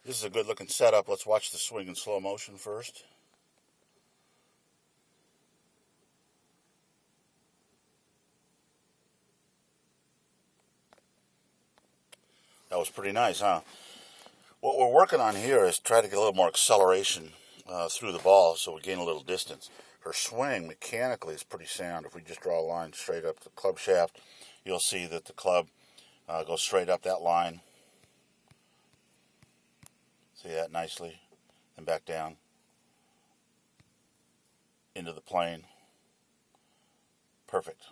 This is a good looking setup. Let's watch the swing in slow motion first. That was pretty nice, huh? What we're working on here is try to get a little more acceleration through the ball so we gain a little distance. Her swing mechanically is pretty sound. If we just draw a line straight up the club shaft, you'll see that the club goes straight up that line. See that nicely? And back down into the plane. Perfect.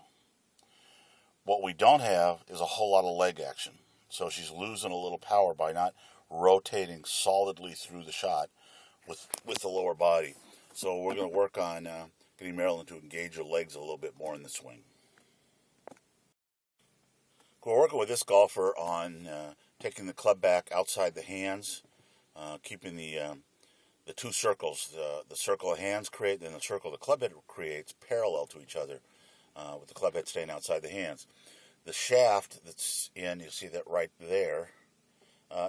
What we don't have is a whole lot of leg action. So she's losing a little power by not rotating solidly through the shot with the lower body. So we're going to work on getting Marilyn to engage her legs a little bit more in the swing. We're working with this golfer on taking the club back outside the hands, keeping the two circles, the circle of hands create, and the circle the club head creates parallel to each other, with the club head staying outside the hands. The shaft that's in, you see that right there,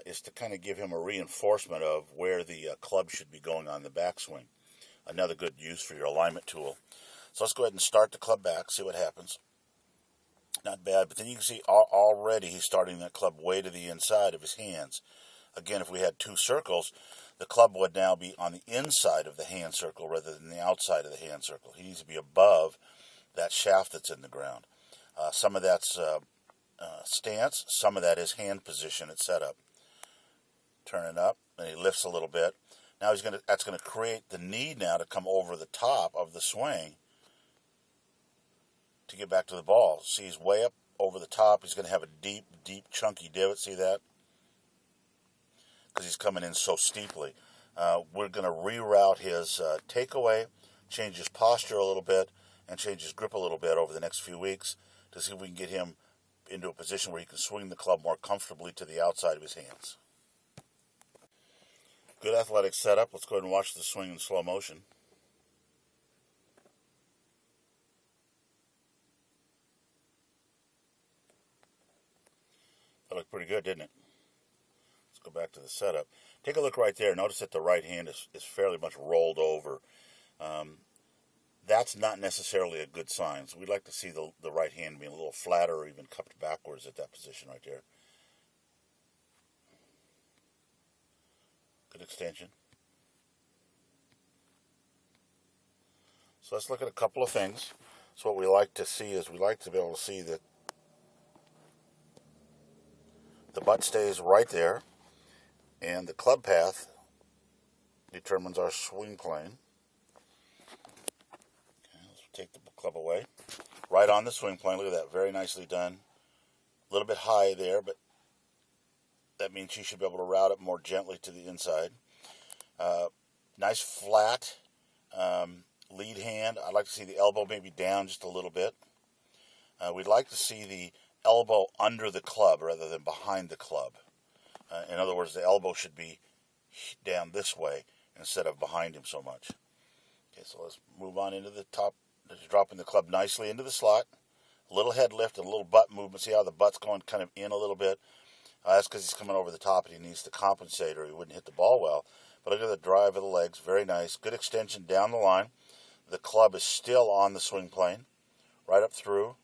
is to kind of give him a reinforcement of where the club should be going on the backswing. Another good use for your alignment tool. So let's go ahead and start the club back, see what happens. Not bad, but then you can see already he's starting that club way to the inside of his hands. Again, if we had two circles, the club would now be on the inside of the hand circle rather than the outside of the hand circle. He needs to be above that shaft that's in the ground. Some of that's stance, some of that is hand position at setup. Turn it up, and he lifts a little bit. Now that's going to create the need now to come over the top of the swing to get back to the ball. See, he's way up over the top. He's going to have a deep, chunky divot. See that? Because he's coming in so steeply. We're going to reroute his takeaway, change his posture a little bit, and change his grip a little bit over the next few weeks to see if we can get him into a position where he can swing the club more comfortably to the outside of his hands. Good athletic setup. Let's go ahead and watch the swing in slow motion. That looked pretty good, didn't it? Let's go back to the setup. Take a look right there. Notice that the right hand is fairly much rolled over. That's not necessarily a good sign. So we'd like to see the right hand being a little flatter or even cupped backwards at that position right there. Good extension. So let's look at a couple of things. So what we like to see is we like to be able to see that the butt stays right there and the club path determines our swing plane. Okay, let's take the club away. Right on the swing plane. Look at that. Very nicely done. A little bit high there, but that means she should be able to route it more gently to the inside. Nice flat lead hand. I'd like to see the elbow maybe down just a little bit. We'd like to see the elbow under the club rather than behind the club. In other words, the elbow should be down this way instead of behind him so much. Okay, so let's move on into the top. Just dropping the club nicely into the slot. A little head lift and a little butt movement. See how the butt's going kind of in a little bit? That's because he's coming over the top and he needs to compensate or he wouldn't hit the ball well. But look at the drive of the legs. Very nice. Good extension down the line. The club is still on the swing plane. Right up through.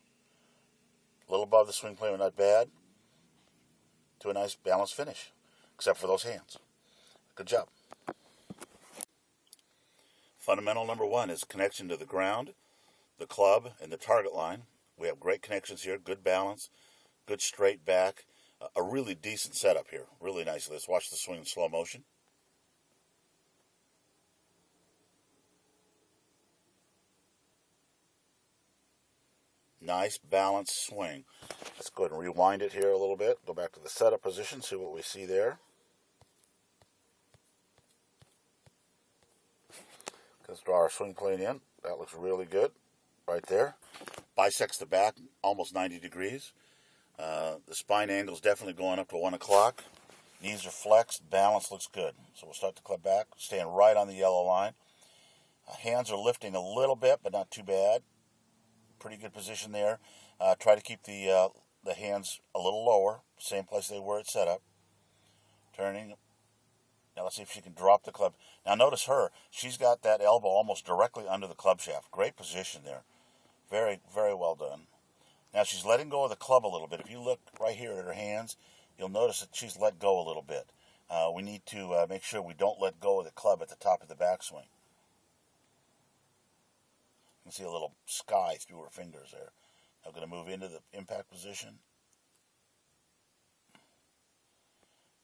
A little above the swing plane, but not bad. To a nice balanced finish. Except for those hands. Good job. Fundamental number one is connection to the ground, the club, and the target line. We have great connections here. Good balance. Good straight back. A really decent setup here. Really nice. Let's watch the swing in slow motion. Nice balanced swing. Let's go ahead and rewind it here a little bit. Go back to the setup position, see what we see there. Let's draw our swing plane in. That looks really good right there. Bisects the back almost 90 degrees. The spine angle is definitely going up to 1 o'clock. Knees are flexed. Balance looks good. So we'll start the club back, staying right on the yellow line. Hands are lifting a little bit, but not too bad. Pretty good position there. Try to keep the hands a little lower, same place they were at setup. Turning Now let's see if she can drop the club. Now notice her. She's got that elbow almost directly under the club shaft. Great position there. Very, very well done. Now she's letting go of the club a little bit. If you look right here at her hands, you'll notice that she's let go a little bit. We need to make sure we don't let go of the club at the top of the backswing. You can see a little sky through her fingers there. I'm going to move into the impact position.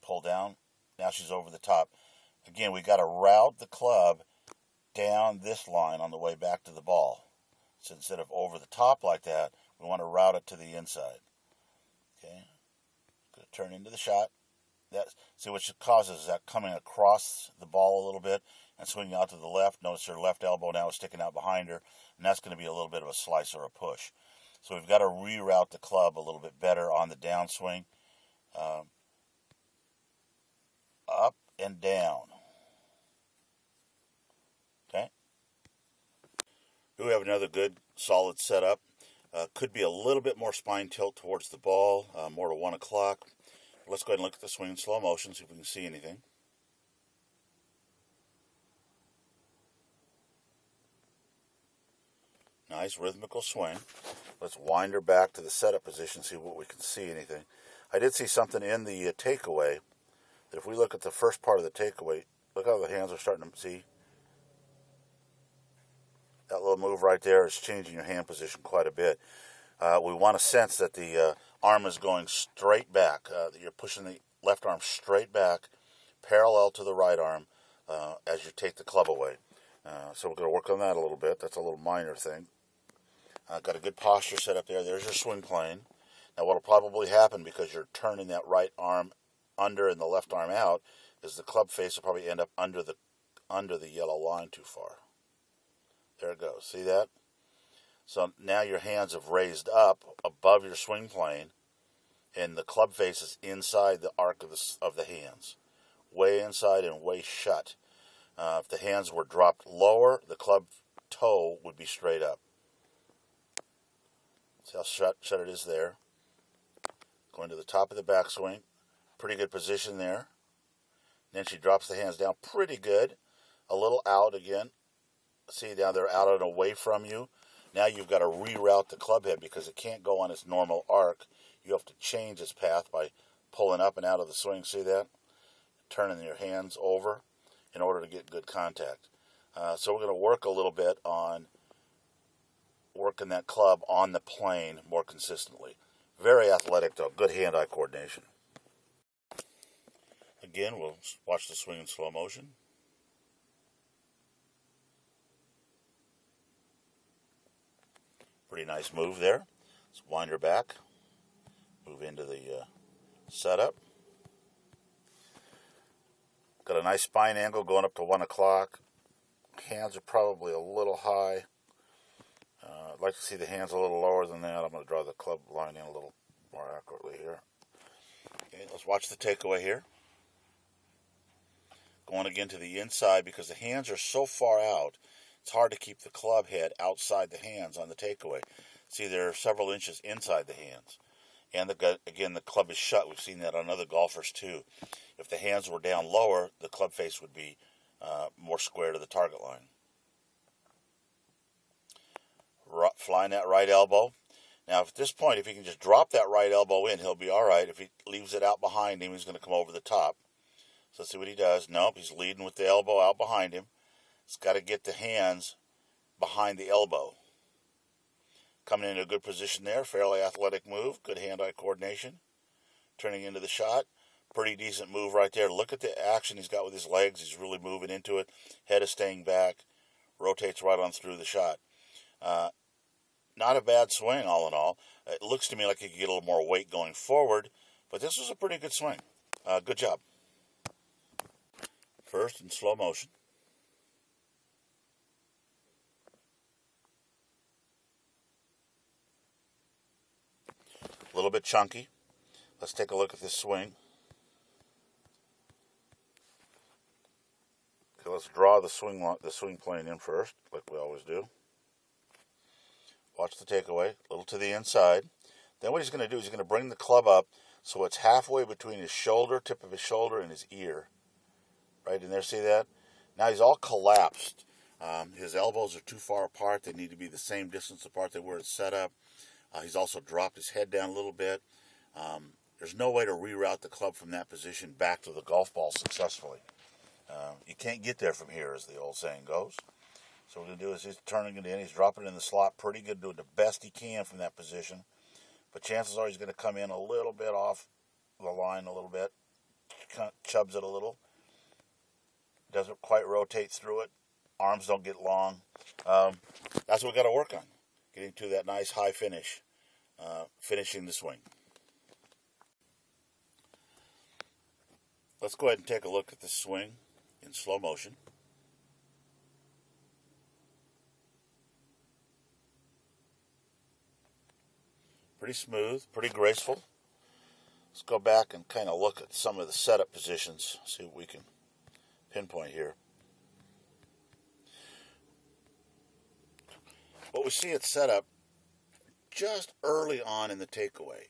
Pull down. Now she's over the top. Again, we got to route the club down this line on the way back to the ball. So instead of over the top like that, we want to route it to the inside. Okay. Going to turn into the shot. See what it causes is that coming across the ball a little bit and swinging out to the left. Notice her left elbow now is sticking out behind her, and that's going to be a little bit of a slice or a push. So we've got to reroute the club a little bit better on the downswing. Up and down. Okay. Here we have another good, solid setup. Could be a little bit more spine tilt towards the ball, more to 1 o'clock. Let's go ahead and look at the swing in slow motion, see if we can see anything. Nice rhythmical swing. Let's wind her back to the setup position, see what we can see anything. I did see something in the takeaway. That if we look at the first part of the takeaway, look how the hands are starting to see. That little move right there is changing your hand position quite a bit. We want to sense that the arm is going straight back, that you're pushing the left arm straight back, parallel to the right arm as you take the club away. So we're going to work on that a little bit. That's a little minor thing. Got a good posture set up there. There's your swing plane. Now what will probably happen, because you're turning that right arm under and the left arm out, is the club face will probably end up under the yellow line too far. There it goes. See that? So now your hands have raised up above your swing plane, and the club face is inside the arc of the hands, way inside and way shut. If the hands were dropped lower, the club toe would be straight up. See how shut it is there. Going to the top of the backswing. Pretty good position there. Then she drops the hands down pretty good. A little out again. See, now they're out and away from you. Now you've got to reroute the club head because it can't go on its normal arc. You have to change its path by pulling up and out of the swing. See that? Turning your hands over in order to get good contact. So we're going to work a little bit on working that club on the plane more consistently. Very athletic though. Good hand-eye coordination. Again, we'll watch the swing in slow motion. Pretty nice move there. Let's wind her back. Move into the setup. Got a nice spine angle going up to 1 o'clock. Hands are probably a little high. I'd like to see the hands a little lower than that. I'm going to draw the club line in a little more accurately here. Okay, let's watch the takeaway here. Going again to the inside because the hands are so far out, it's hard to keep the club head outside the hands on the takeaway. See, they're several inches inside the hands. And again, the club is shut. We've seen that on other golfers too. If the hands were down lower, the club face would be more square to the target line. Flying that right elbow. Now, at this point, if he can just drop that right elbow in, he'll be all right. If he leaves it out behind him, he's going to come over the top. So let's see what he does. Nope, he's leading with the elbow out behind him. He's got to get the hands behind the elbow. Coming into a good position there. Fairly athletic move. Good hand-eye coordination. Turning into the shot. Pretty decent move right there. Look at the action he's got with his legs. He's really moving into it. Head is staying back. Rotates right on through the shot. Not a bad swing, all in all. It looks to me like he could get a little more weight going forward, but this was a pretty good swing. Good job. First in slow motion. A little bit chunky. Let's take a look at this swing. Okay, let's draw the swing plane in first, like we always do. Watch the takeaway, a little to the inside. Then what he's going to do is he's going to bring the club up so it's halfway between his shoulder, tip of his shoulder, and his ear. right in there. See that? Now he's all collapsed. His elbows are too far apart. They need to be the same distance apart they were at setup. He's also dropped his head down a little bit. There's no way to reroute the club from that position back to the golf ball successfully. You can't get there from here, as the old saying goes. So what we're going to do is he's turning it in. He's dropping it in the slot pretty good, doing the best he can from that position. But chances are he's going to come in a little bit off the line a little bit. Chubs it a little. Doesn't quite rotate through it. Arms don't get long. That's what we've got to work on. Getting to that nice high finish. Finishing the swing. Let's go ahead and take a look at this swing in slow motion. Pretty smooth, pretty graceful. Let's go back and kind of look at some of the setup positions, see what we can pinpoint here. What we see at setup just early on in the takeaway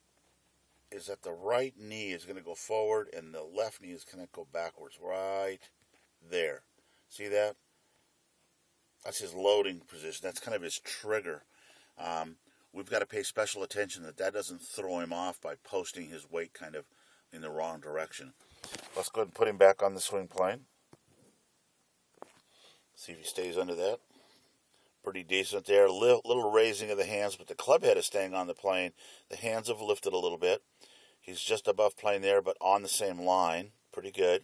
is that the right knee is going to go forward and the left knee is going to go backwards right there. See that? That's his loading position. That's kind of his trigger. We've got to pay special attention that doesn't throw him off by posting his weight kind of in the wrong direction. Let's go ahead and put him back on the swing plane. See if he stays under that. Pretty decent there. Little raising of the hands, but the club head is staying on the plane. The hands have lifted a little bit. He's just above plane there, but on the same line. Pretty good.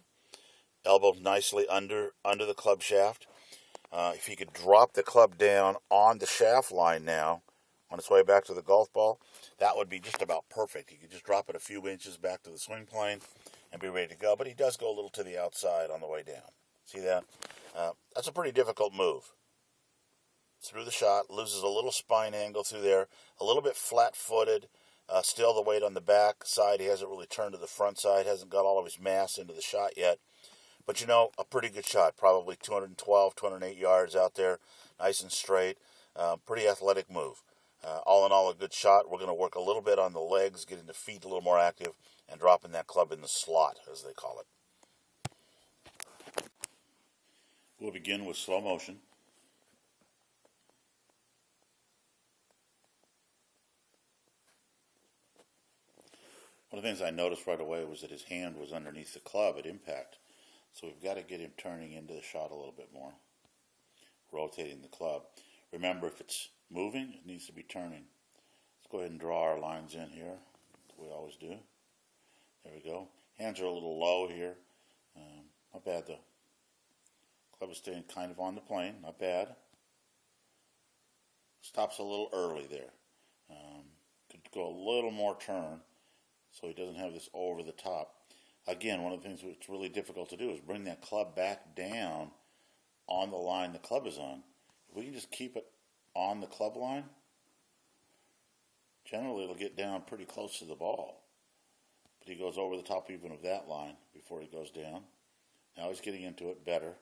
Elbow nicely under the club shaft. If he could drop the club down on the shaft line now, on its way back to the golf ball, that would be just about perfect. He could just drop it a few inches back to the swing plane and be ready to go. But he does go a little to the outside on the way down. See that? That's a pretty difficult move. Through the shot, loses a little spine angle through there, a little bit flat-footed, still the weight on the back side. He hasn't really turned to the front side, hasn't got all of his mass into the shot yet. But, you know, a pretty good shot, probably 212, 208 yards out there, nice and straight. Pretty athletic move. All in all, a good shot. We're going to work a little bit on the legs, getting the feet a little more active, and dropping that club in the slot, as they call it. We'll begin with slow motion. One of the things I noticed right away was that his hand was underneath the club at impact. So we've got to get him turning into the shot a little bit more. Rotating the club. Remember, if it's moving, it needs to be turning. Let's go ahead and draw our lines in here. As we always do. There we go. Hands are a little low here. Not bad though. Club is staying kind of on the plane. Not bad. Stops a little early there. Could go a little more turn so he doesn't have this over the top. Again, one of the things that's really difficult to do is bring that club back down on the line the club is on. If we can just keep it on the club line, generally it'll get down pretty close to the ball. But he goes over the top even of that line before he goes down. Now he's getting into it better.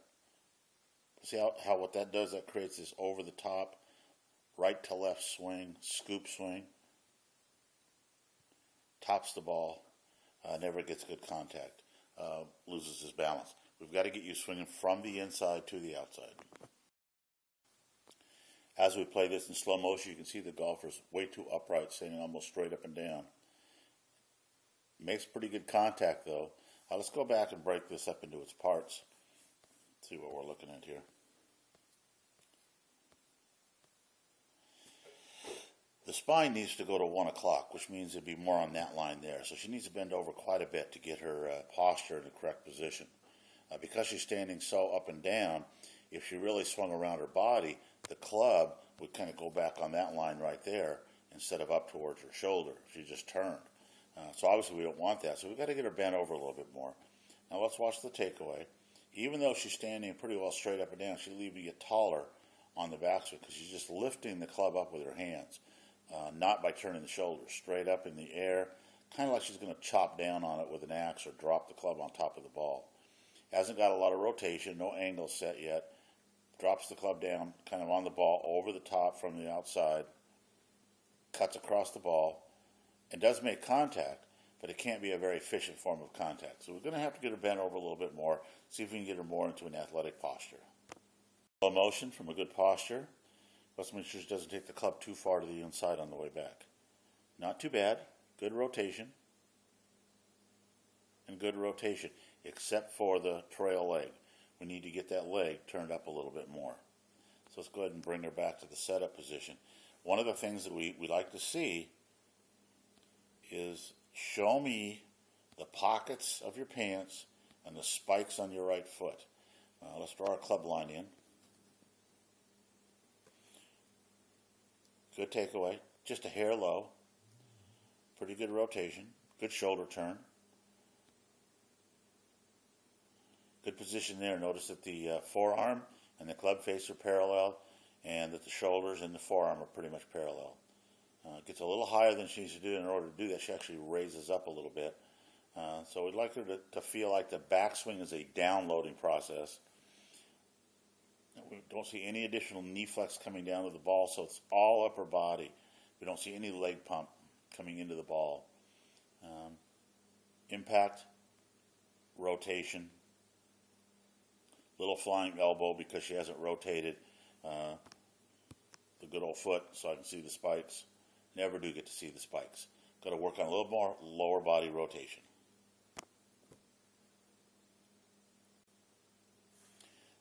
See how what that does, that creates this over the top, right to left swing, scoop swing. Tops the ball, never gets good contact, loses his balance. We've got to get you swinging from the inside to the outside. As we play this in slow motion, you can see the golfer's way too upright, standing almost straight up and down. Makes pretty good contact, though. Let's go back and break this up into its parts. See what we're looking at here. The spine needs to go to 1 o'clock, which means it'd be more on that line there. So she needs to bend over quite a bit to get her posture in the correct position. Because she's standing so up and down, if she really swung around her body, the club would kind of go back on that line right there instead of up towards her shoulder if she just turned. So obviously we don't want that. So we've got to get her bent over a little bit more. Now let's watch the takeaway. Even though she's standing pretty well straight up and down, she's leaving it taller on the backswing because she's just lifting the club up with her hands. Not by turning the shoulders, straight up in the air, kind of like she's going to chop down on it with an axe or drop the club on top of the ball. Hasn't got a lot of rotation, no angle set yet. Drops the club down, kind of on the ball, over the top from the outside, cuts across the ball, and does make contact, but it can't be a very efficient form of contact. So we're going to have to get her bent over a little bit more, see if we can get her more into an athletic posture. Slow motion from a good posture. Let's make sure she doesn't take the club too far to the inside on the way back. Not too bad. Good rotation. And good rotation, except for the trail leg. We need to get that leg turned up a little bit more. So let's go ahead and bring her back to the setup position. One of the things that we like to see is show me the pockets of your pants and the spikes on your right foot. Let's draw our club line in. Good takeaway, just a hair low. Pretty good rotation, good shoulder turn. Good position there. Notice that the forearm and the club face are parallel, and that the shoulders and the forearm are pretty much parallel. Gets a little higher than she needs to do. In order to do that, she actually raises up a little bit. So we'd like her to feel like the backswing is a downloading process. We don't see any additional knee flex coming down to the ball, so it's all upper body. We don't see any leg pump coming into the ball. Impact, rotation, little flying elbow because she hasn't rotated the good old foot so I can see the spikes. Never do get to see the spikes. Got to work on a little more lower body rotation.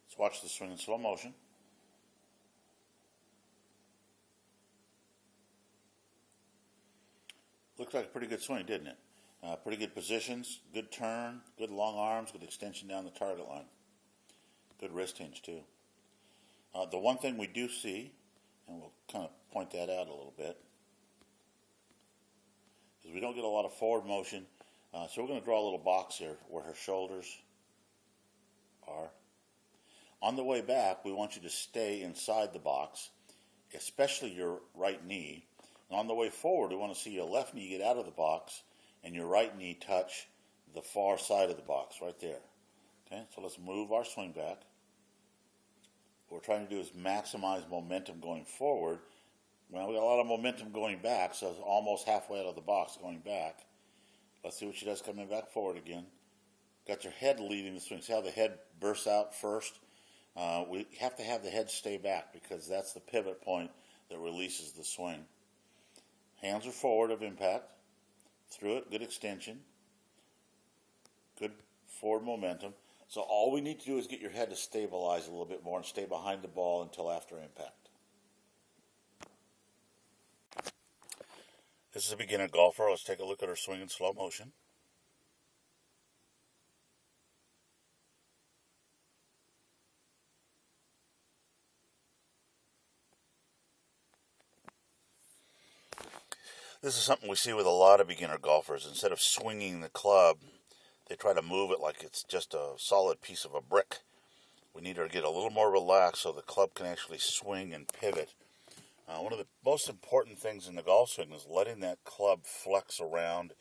Let's watch the swing in slow motion. Looked like a pretty good swing, didn't it? Pretty good positions, good turn, good long arms, good extension down the target line. Good wrist hinge, too. The one thing we do see, and we'll kind of point that out a little bit, is we don't get a lot of forward motion. So we're going to draw a little box here where her shoulders are. On the way back, we want you to stay inside the box, especially your right knee. And on the way forward, we want to see your left knee get out of the box and your right knee touch the far side of the box right there. Okay, so let's move our swing back. What we're trying to do is maximize momentum going forward. Well, we got a lot of momentum going back, so it's almost halfway out of the box going back. Let's see what she does coming back forward again. Got your head leading the swing. See how the head bursts out first? We have to have the head stay back because that's the pivot point that releases the swing. Hands are forward of impact. Through it, good extension. Good forward momentum. So all we need to do is get your head to stabilize a little bit more and stay behind the ball until after impact. This is a beginner golfer. Let's take a look at her swing in slow motion. This is something we see with a lot of beginner golfers. Instead of swinging the club, they try to move it like it's just a solid piece of a brick. We need her to get a little more relaxed so the club can actually swing and pivot. One of the most important things in the golf swing is letting that club flex around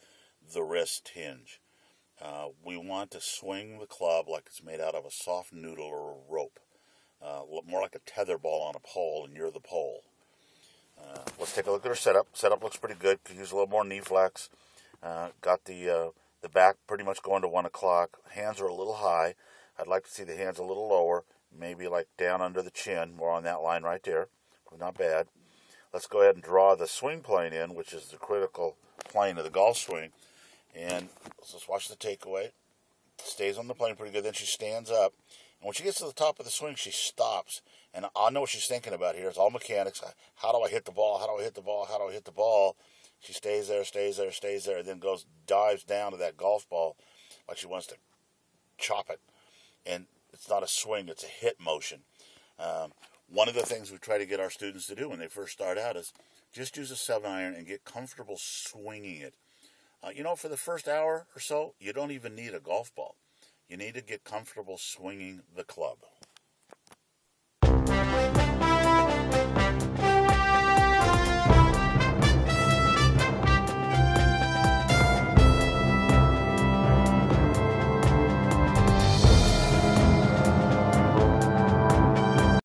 the wrist hinge. We want to swing the club like it's made out of a soft noodle or a rope. More like a tether ball on a pole, and you're the pole. Let's take a look at her setup. Setup looks pretty good. Could use a little more knee flex. Got the back pretty much going to 1 o'clock. Hands are a little high. I'd like to see the hands a little lower, maybe like down under the chin, more on that line right there. Not bad. Let's go ahead and draw the swing plane in, which is the critical plane of the golf swing. And let's watch the takeaway. Stays on the plane pretty good. Then she stands up. And when she gets to the top of the swing, she stops. And I know what she's thinking about here. It's all mechanics. How do I hit the ball? How do I hit the ball? How do I hit the ball? She stays there, stays there, stays there, and then dives down to that golf ball like she wants to chop it. And it's not a swing, it's a hit motion. One of the things we try to get our students to do when they first start out is just use a 7-iron and get comfortable swinging it. For the first hour or so, you don't even need a golf ball. You need to get comfortable swinging the club.